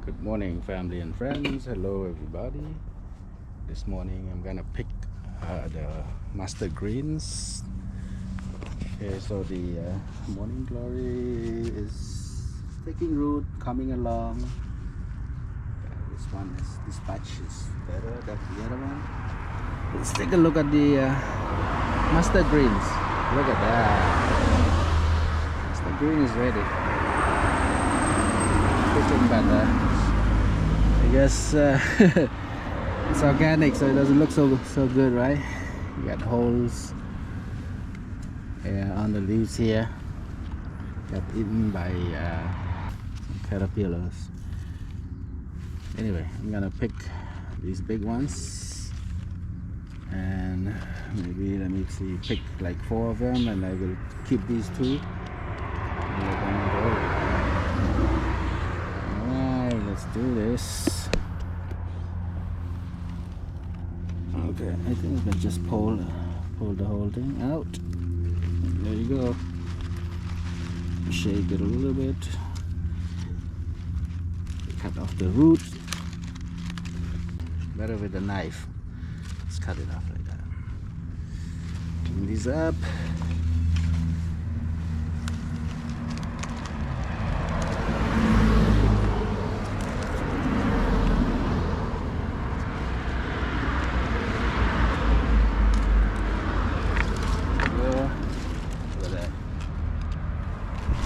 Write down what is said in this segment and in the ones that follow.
Good morning, family and friends. Hello, everybody. This morning I'm gonna pick the mustard greens. Okay, so the morning glory is taking root, coming along. This one is this batch is better than the other one. Let's take a look at the mustard greens. Look at that. Mustard green is ready. Looking better. I guess it's organic, so it doesn't look so good, right? You got holes on the leaves here. Got eaten by some caterpillars. Anyway, I'm gonna pick these big ones, and maybe let me see, pick like 4 of them, and I will keep these 2. Alright, let's do this. Okay, I think I can just pull the whole thing out. There you go. Shake it a little bit. Cut off the roots. Better with a knife. Let's cut it off like that. Clean these up.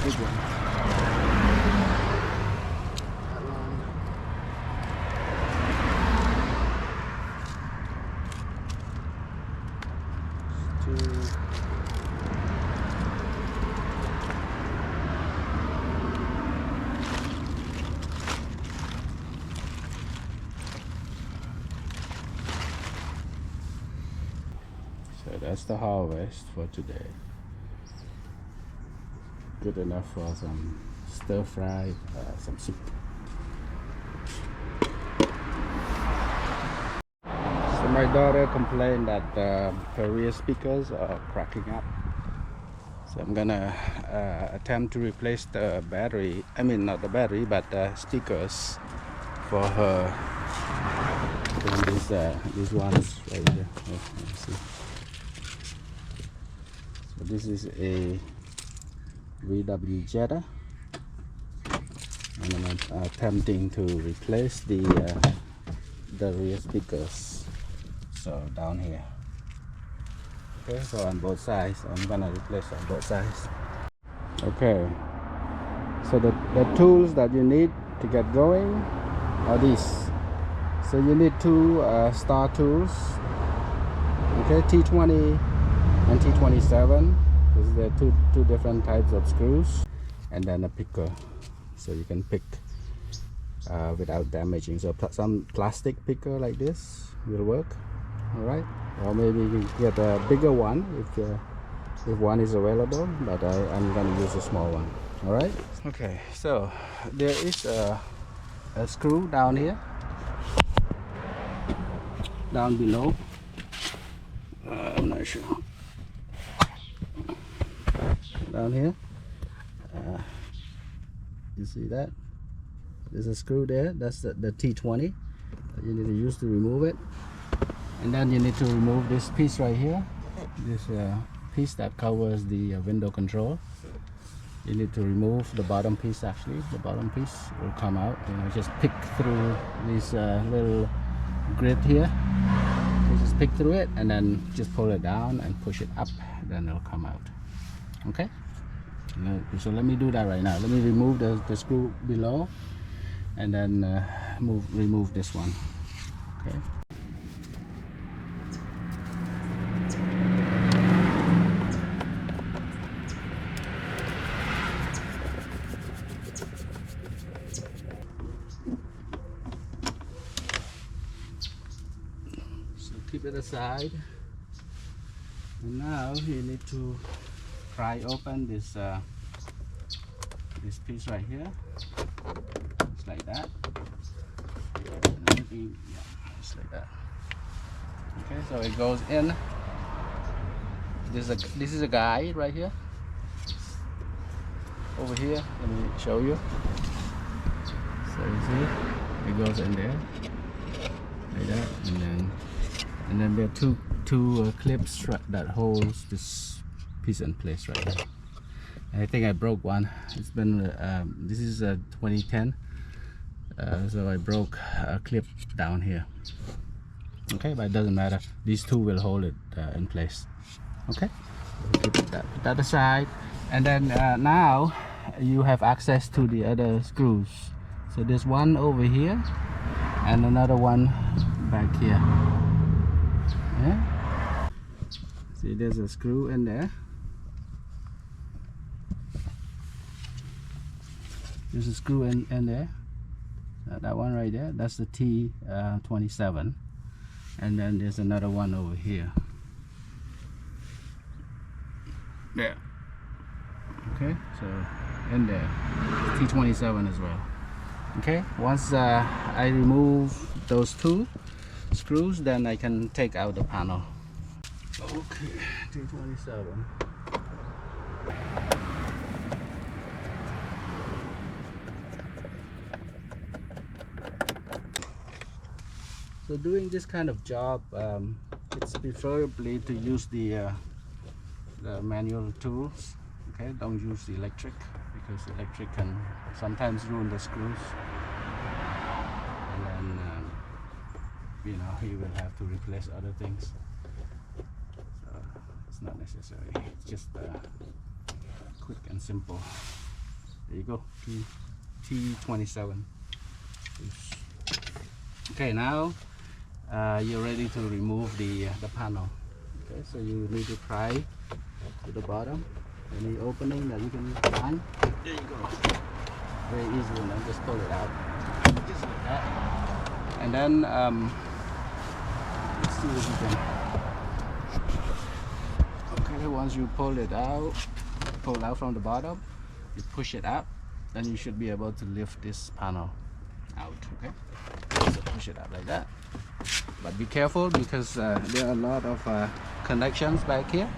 Big one. So that's the harvest for today. Good enough for some stir fry, some soup. So my daughter complained that her rear speakers are cracking up. So I'm gonna attempt to replace the battery. I mean, not the battery, but the speakers for her. These ones right here. Let me see. So this is a VW Jetta, and I'm attempting to replace the rear speakers. So down here. Okay, so on both sides, I'm gonna replace on both sides. Okay, so the tools that you need to get going are these. So you need 2 star tools. Okay, T20 and T27. There are two different types of screws, and then a picker, so you can pick without damaging. So some plastic picker like this will work. All right, or maybe you can get a bigger one if one is available, but I'm gonna use a small one. All right. Okay, so there is a screw down here, down below. I'm not sure. Down here, you see that there's a screw there. That's the T20 that you need to use to remove it, and then you need to remove this piece right here, this piece that covers the window control. You need to remove the bottom piece. Actually, the bottom piece will come out. Just pick through this little grid here. You just pick through it, and then just pull it down and push it up, then it'll come out. Okay, so let me do that right now. Let me remove the screw below, and then remove this one. Okay. So keep it aside, and now you need to pry open this piece right here, just like that. Just like that. Okay, so it goes in. This is a guide right here. Over here, let me show you. So you see, it goes in there like that, and then there are two clips that holds this piece in place right here. I think I broke one. It's been this is 2010, so I broke a clip down here. Okay, but it doesn't matter. These two will hold it in place. Okay, we'll put that aside, and then now you have access to the other screws. So there's one over here and another one back here. Yeah, see, there's a screw in there. There's a screw in there. That one right there, that's the T27, and then there's another one over here. Yeah. Okay, so in there, T27 as well. Okay, once I remove those two screws, then I can take out the panel. Okay, T27. So doing this kind of job, it's preferably to use the manual tools. Okay, don't use the electric, because electric can sometimes ruin the screws, and then you know, you will have to replace other things. So it's not necessary. It's just quick and simple. There you go, T27. Okay, now you're ready to remove the panel. Okay, so you need to pry to the bottom. Any opening that you can find, there you go. Very easy, and then just pull it out, just like that. And then let's see if you can. Okay, once you pull out from the bottom, you push it up, then you should be able to lift this panel out. Okay, so push it up like that, but be careful, because there are a lot of connections back here.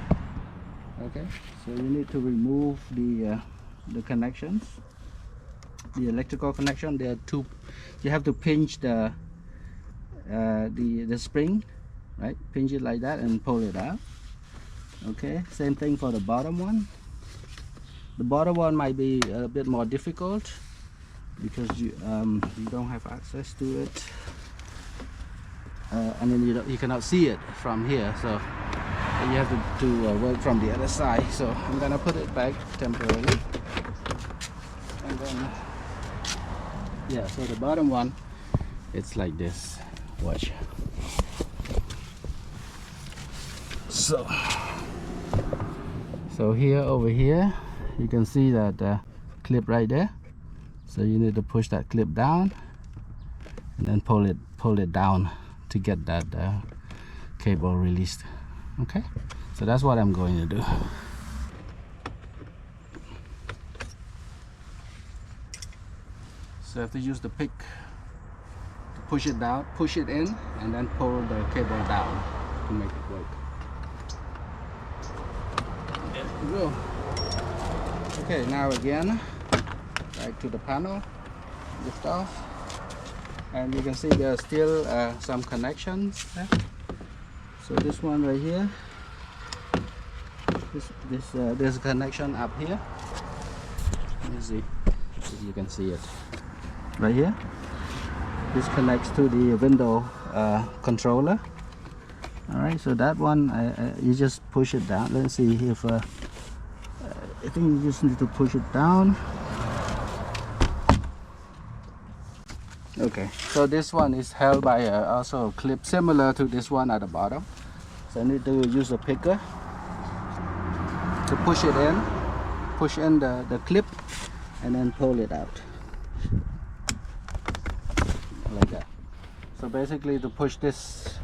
Okay, so you need to remove the connections, the electrical connection. There are two. You have to pinch the spring, right? Pinch it like that and pull it out. Okay, same thing for the bottom one. The bottom one might be a bit more difficult because you don't have access to it. I mean, you cannot see it from here, so you have to work from the other side. So I'm gonna put it back temporarily, and then yeah, so the bottom one, it's like this. Watch. So here, over here, you can see that clip right there. So you need to push that clip down and then pull it down to get that cable released. Okay, so that's what I'm going to do. So I have to use the pick to push it down, push it in, and then pull the cable down to make it work. There we go. Okay, now again, back to the panel, lift off, and you can see there are still some connections there. So this one right here, there's a connection up here. Let me see if you can see it. Right here, this connects to the window controller. All right, so that one you just push it down. Let's see if I think you just need to push it down. Okay, so this one is held by also a clip similar to this one at the bottom. So I need to use a picker to push it in, push in the clip, and then pull it out like that. So basically, to push this,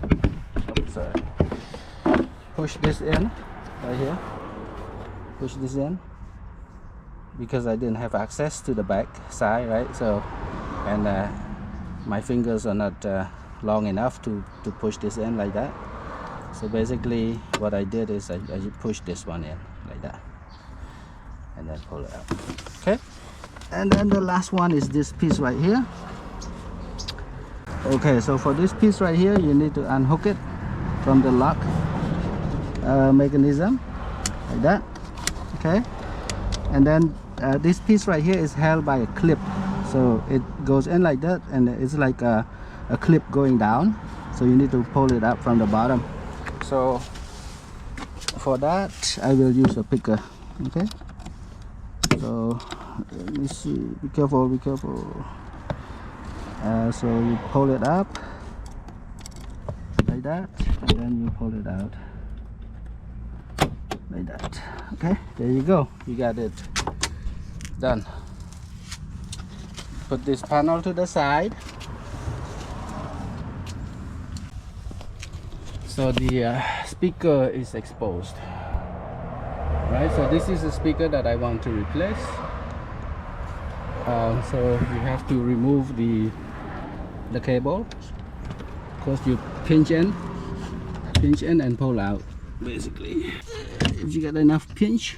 push this in right here, push this in, because I didn't have access to the back side, right? So, and my fingers are not long enough to push this in like that. So basically what I did is I pushed this one in like that and then pull it out. Okay, and then the last one is this piece right here. Okay, so for this piece right here, you need to unhook it from the lock mechanism like that. Okay, and then this piece right here is held by a clip, so it goes in like that, and it's like a clip going down, so you need to pull it up from the bottom. So for that I will use a picker. Okay, so let me see, be careful, be careful. So you pull it up like that, and then you pull it out like that. Okay, there you go, you got it done. Put this panel to the side. So the speaker is exposed, right? So this is the speaker that I want to replace. So you have to remove the cable. Of course, you pinch in and pull out, basically. If you get enough pinch,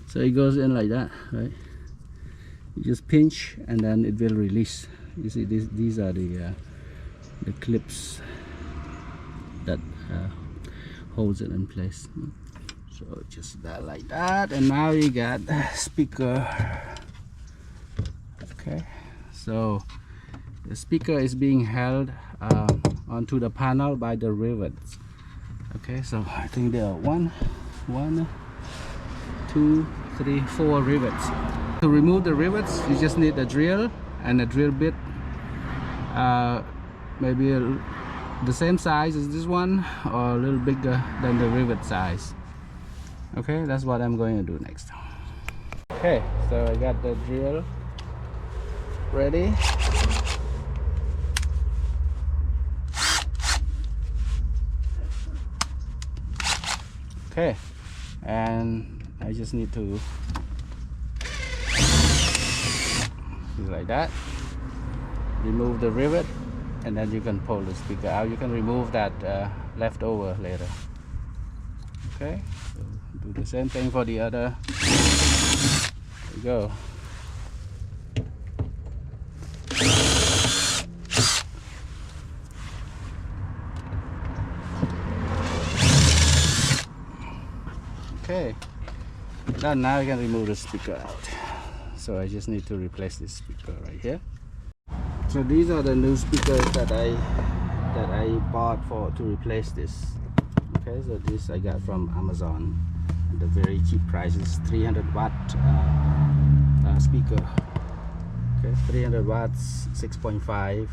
so it goes in like that, right? You just pinch and then it will release. You see, these are the clips that holds it in place. So just that, like that, and now you got the speaker. Okay, so the speaker is being held onto the panel by the rivets. Okay, so I think there are 1, 2, 3, 4 rivets. To remove the rivets, you just need a drill and a drill bit, maybe the same size as this one or a little bigger than the rivet size. Okay, that's what I'm going to do next. Okay, so I got the drill ready. Okay, and I just need to do like that, remove the rivet, and then you can pull the speaker out. You can remove that leftover later. Okay, so do the same thing for the other. There you go. Okay, now I can remove the speaker out. So I just need to replace this speaker right here. So these are the new speakers that I bought to replace this. Okay, so this I got from Amazon. The very cheap price is 300 watt speaker. Okay, 300 watts, 6.5,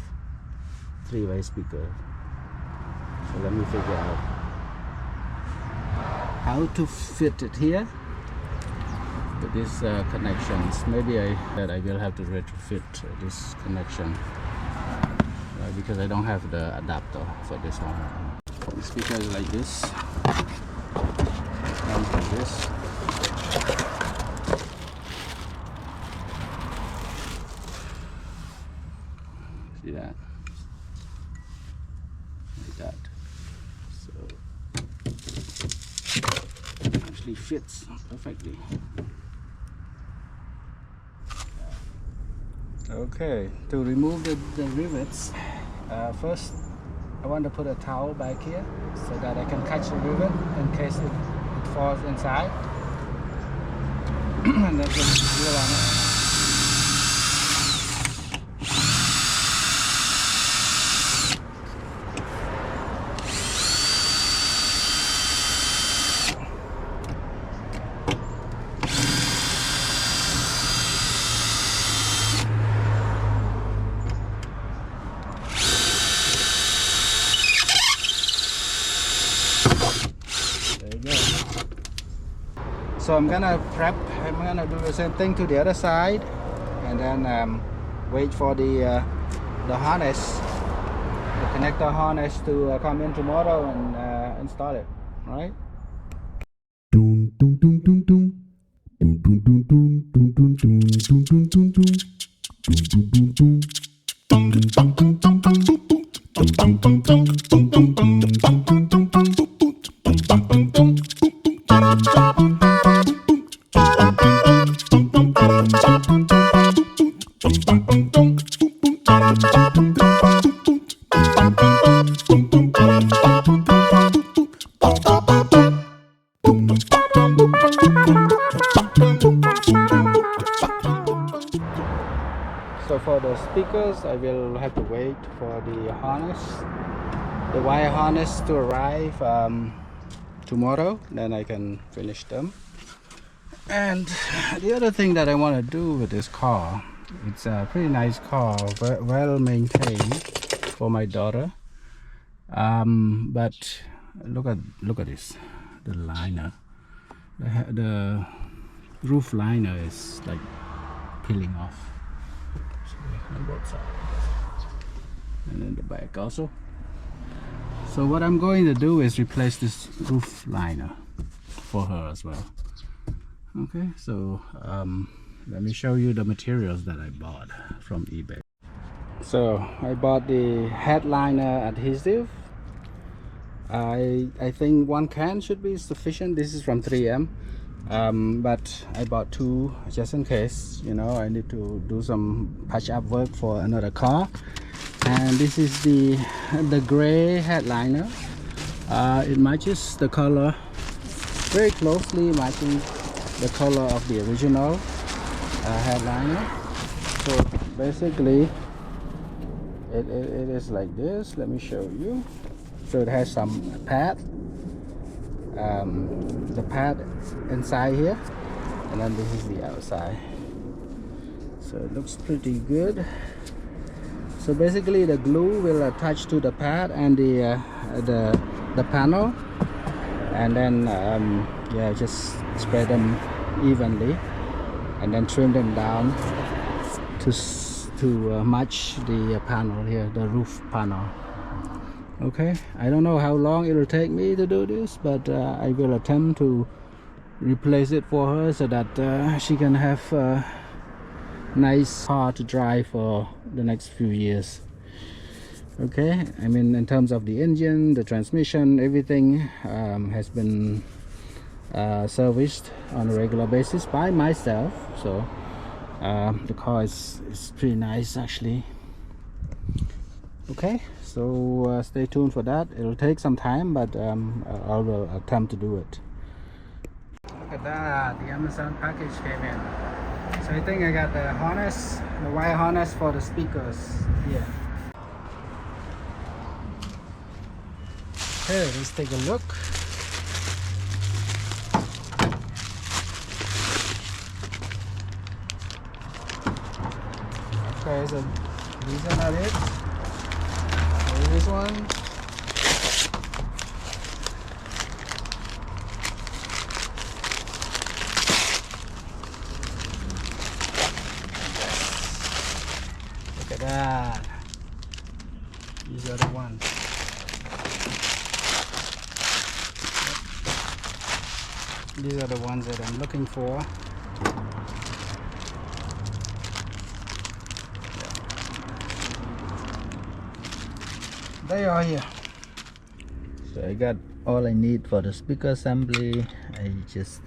3-way speaker. So let me figure out how to fit it here with these connections. Maybe I will have to retrofit this connection, because I don't have the adapter for this one. The speaker is like this, and like this. See that? Like that. So it actually fits perfectly. Okay, to remove the rivets, first I want to put a towel back here so that I can catch the rivet in case it falls inside. And then just drill on it. So I'm gonna do the same thing to the other side, and then wait for the harness, the connector harness to come in tomorrow and install it. All right. speakers, I will have to wait for the harness, the wire harness to arrive tomorrow. Then I can finish them. And the other thing that I want to do with this car, it's a pretty nice car, well maintained for my daughter. But look at this, the liner, the roof liner is like peeling off. So on both sides, and then the back also. So what I'm going to do is replace this roof liner for her as well. Okay, so let me show you the materials that I bought from eBay. So I bought the headliner adhesive. I think 1 can should be sufficient. This is from 3M, but I bought 2 just in case, you know, I need to do some patch up work for another car. And this is the gray headliner. It matches the color very closely, matching the color of the original headliner. So basically it is like this. Let me show you. So it has some pad, the pad inside here, and then this is the outside. So it looks pretty good. So basically the glue will attach to the pad and the panel, and then yeah, just spread them evenly and then trim them down to match the panel here, the roof panel. Okay, I don't know how long it will take me to do this, but I will attempt to replace it for her so that she can have a nice car to drive for the next few years. Okay, I mean, in terms of the engine, the transmission, everything has been serviced on a regular basis by myself. So the car is pretty nice actually. Okay, so stay tuned for that. It'll take some time, but I will attempt to do it. Look at that, the Amazon package came in. So I think I got the harness, the wire harness for the speakers here. Okay, let's take a look. Okay, so these are not it. This one. Look at that. These are the ones. These are the ones that I'm looking for. They are here. So I got all I need for the speaker assembly. I just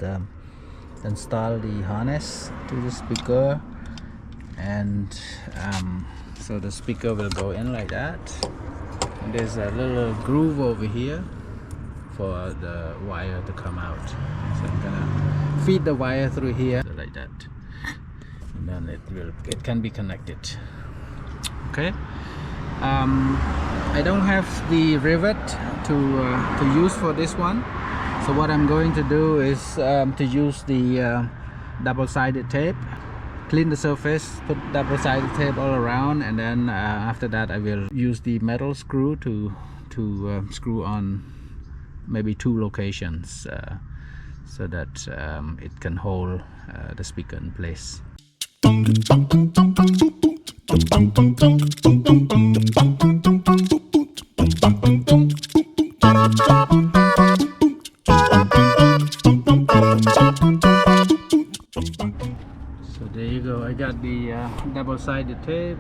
install the harness to the speaker, and so the speaker will go in like that. And there's a little groove over here for the wire to come out. So I'm gonna feed the wire through here like that, and then it can be connected. Okay. I don't have the rivet to use for this one, so what I'm going to do is to use the double-sided tape, clean the surface, put double-sided tape all around, and then after that I will use the metal screw to screw on maybe 2 locations so that it can hold the speaker in place. So there you go, I got the double-sided tape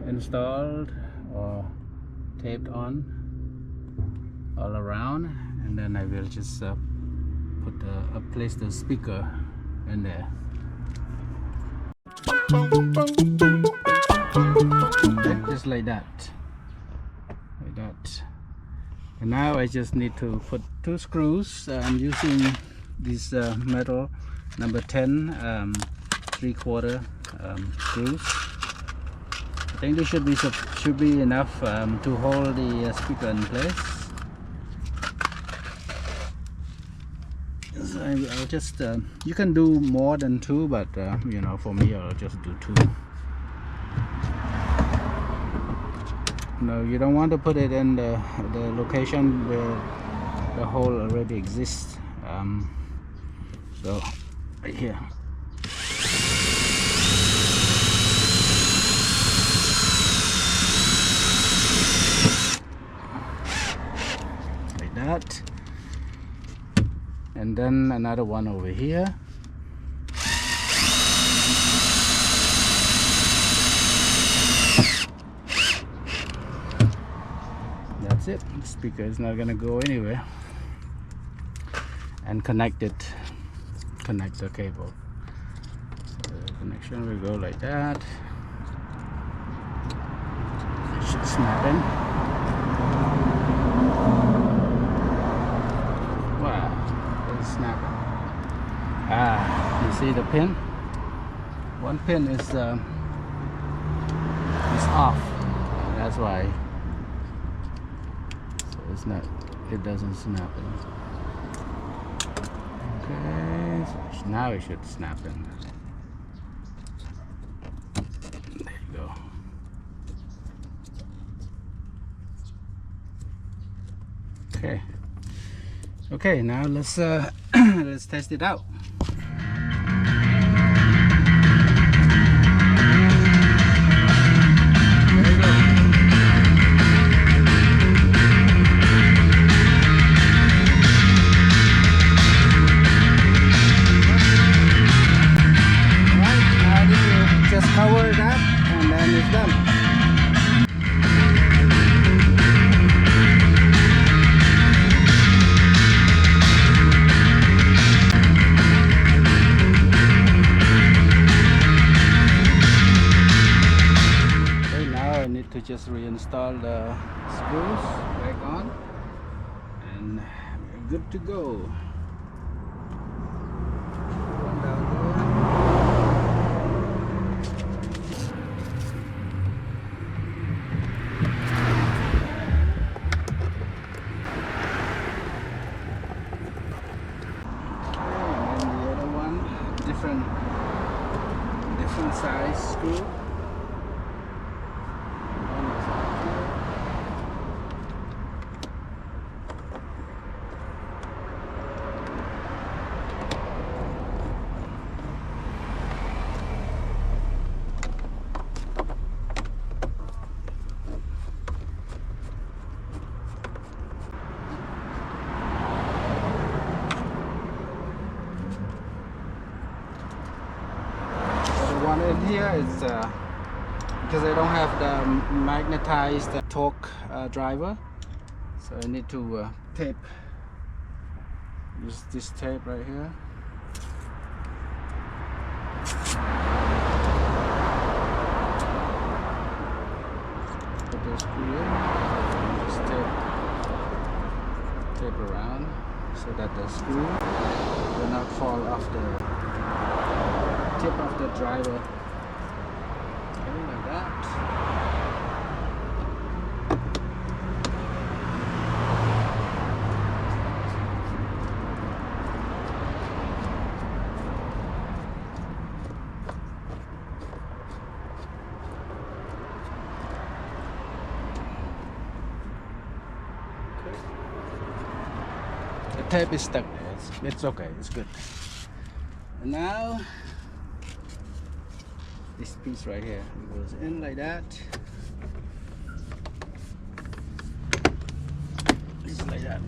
installed or taped on all around, and then I will just place the speaker in there. Okay, just like that, and now I just need to put 2 screws. I'm using this metal number 10 3/4 screws. I think this should be enough to hold the speaker in place. So I'll just you can do more than 2, but you know, for me I'll just do 2. No, you don't want to put it in the location where the hole already exists. So right here. Like that. And then another one over here. That's it. The speaker is not gonna go anywhere. And connect the cable. So the connection will go like that. It should snap in. Wow, it's snapping. You see the pin? One pin is off. That's why. So it's not. It doesn't snap in. Okay, so now it should snap in. There you go. Okay. Okay, now let's let's test it out. Cover it up and then it's done. Okay, now I need to just reinstall the screws back on and we're good to go. One down there. Different size screw. One in here is because I don't have the magnetized torque driver, so I need to tape. Use this tape right here. Put the screw in. Just tape around so that the screw will not fall off the tip of the driver. Okay, like that. Okay. The tape is stuck. It's okay. It's good. And now this piece right here, it goes in like that. Just like that.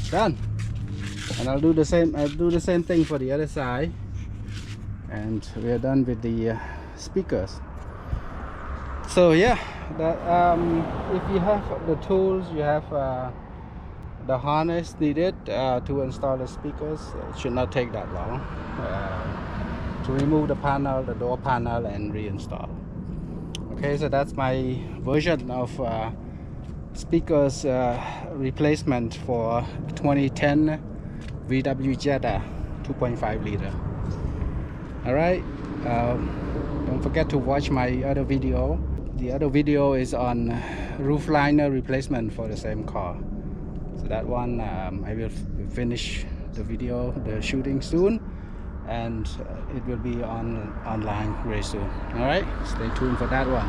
Done. And I'll do the same thing for the other side. And we are done with the speakers. So yeah, that if you have the tools, you have the harness needed to install the speakers, it should not take that long. To remove the panel, the door panel, and reinstall. Okay, so that's my version of speakers replacement for 2010 VW Jetta 2.5 liter. All right, don't forget to watch my other video the other video is on roof liner replacement for the same car. So that one I will finish the video, the shooting soon, and it will be online very soon. All right, stay tuned for that one.